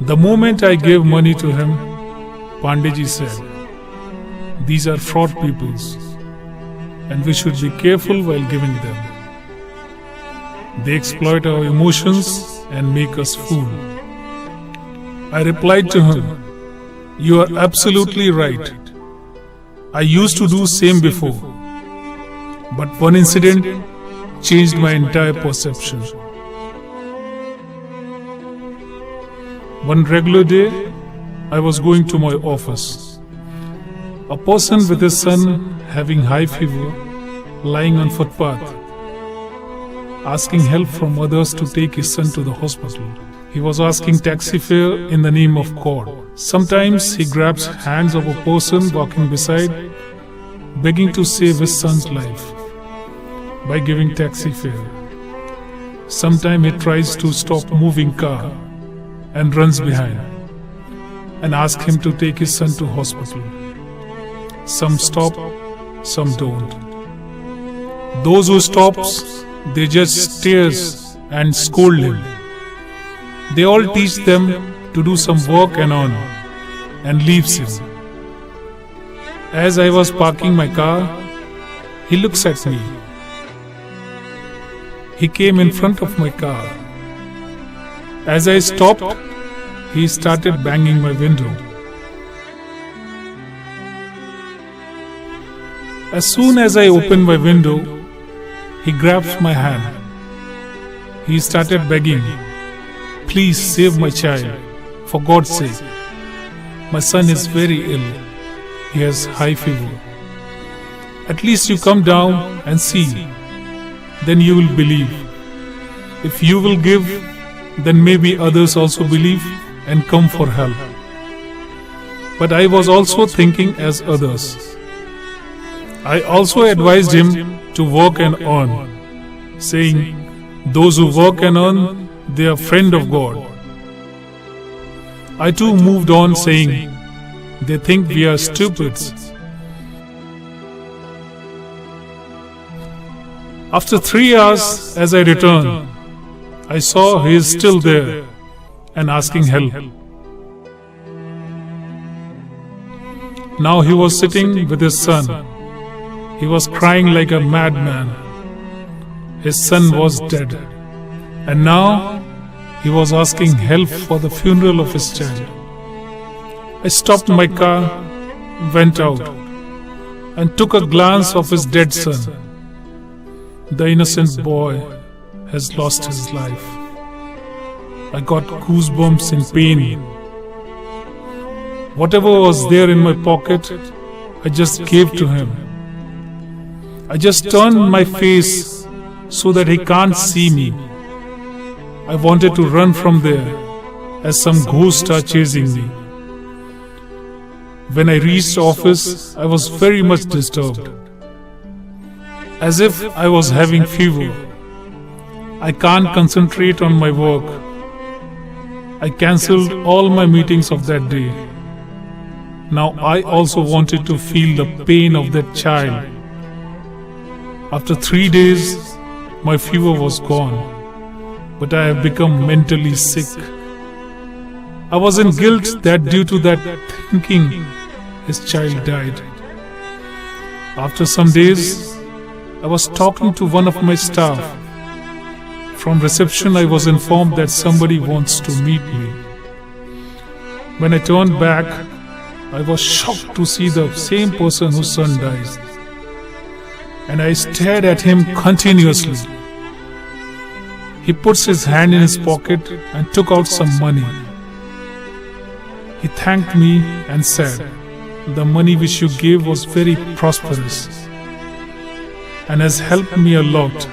The moment I gave money to him, Pandeyji said, "These are fraud peoples, and we should be careful while giving them. They exploit our emotions and make us fool." I replied to him, "You are absolutely right. I used to do same before, but one incident changed my entire perception." One regular day, I was going to my office. A person with his son having high fever, lying on footpath, asking help from others to take his son to the hospital. He was asking taxi fare in the name of God. Sometimes he grabs hands of a person walking beside, begging to save his son's life by giving taxi fare. Sometimes he tries to stop moving car and runs behind and asks him to take his son to hospital. Some stop, some don't. Those who stops, they just stares and scold him. They all teach them to do some work and leaves him. As I was parking my car, he looks at me. He came in front of my car. As I stopped, he started banging my window. As soon as I opened my window, he grabs my hand. He started begging, "Please save my child, for God's sake. My son is very ill. He has high fever. At least you come down and see. Then you will believe. If you will give, then maybe others also believe and come for help." But I was also thinking as others. I also advised him to work and earn, saying, "Those who work and earn, they are friend of God." I too moved on saying, "They think we are stupids." After 3 hours, as I returned, I saw he is still there and asking help. Now he was sitting with his son. He was crying like a madman. His son was dead, and now he was asking help for the funeral of his child. I stopped my car, went out, and took a glance of his dead son. The innocent boy has lost his life. I got goosebumps in pain. Whatever was there in my pocket, I just gave to him. I just turned my face so that he can't see me. I wanted to run from there as some ghosts are chasing me. When I reached office, I was very much disturbed. As if I was having fever. I can't concentrate on my work. I cancelled all my meetings of that day. Now I also wanted to feel the pain of that child. After 3 days, my fever was gone, but I have become mentally sick. I was in guilt that due to that thinking, his child died. After some days, I was talking to one of my staff. From reception, I was informed that somebody wants to meet me. When I turned back, I was shocked to see the same person whose son died. And I stared at him continuously. He puts his hand in his pocket and took out some money. He thanked me and said, "The money which you gave was very prosperous and has helped me a lot.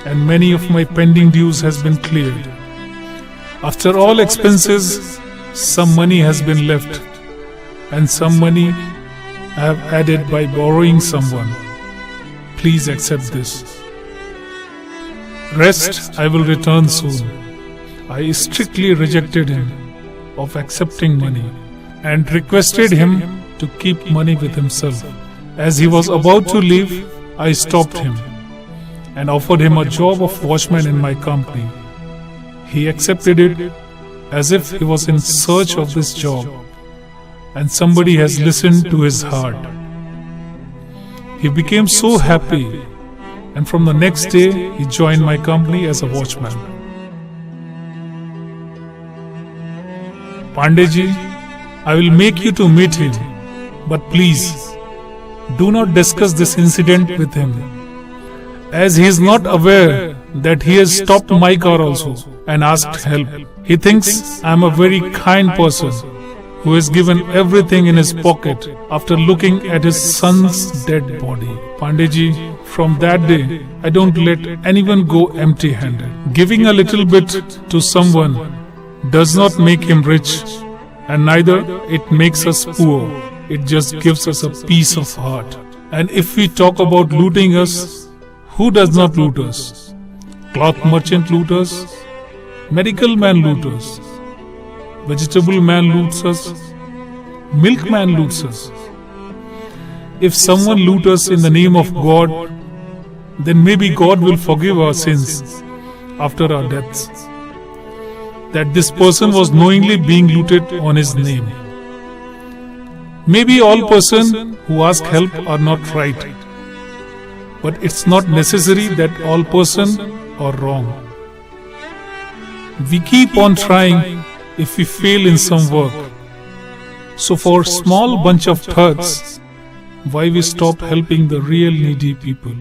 And many of my pending dues has been cleared. After all expenses, some money has been left, and some money I have added by borrowing someone. Please accept this. Rest I will return soon." I strictly rejected him of accepting money and requested him to keep money with himself. As he was about to leave, I stopped him and offered him a job of watchman in my company. He accepted it as if he was in search of this job and somebody has listened to his heart. He became so happy, and from the next day he joined my company as a watchman. Pandeyji, I will make you to meet him, but please do not discuss this incident with him, as he is not aware that he has stopped my car also and asked help. He thinks I am a very kind person who has given everything in his pocket after looking at his son's dead body. Pandeyji, from that day, I don't let anyone go empty-handed. Giving a little bit to someone does not make him rich, and neither it makes us poor. It just gives us a peace of heart. And if we talk about looting us, who does not loot us? Cloth merchant loot us, medical man loot us, vegetable man loots us, milkman loots us. If someone loot us in the name of God, then maybe God will forgive our sins after our deaths. That this person was knowingly being looted on his name. Maybe all persons who ask help are not right, but it's not necessary that all persons are wrong. We keep on trying if we fail in some work. So for a small bunch of thugs, why we stop helping the real needy people?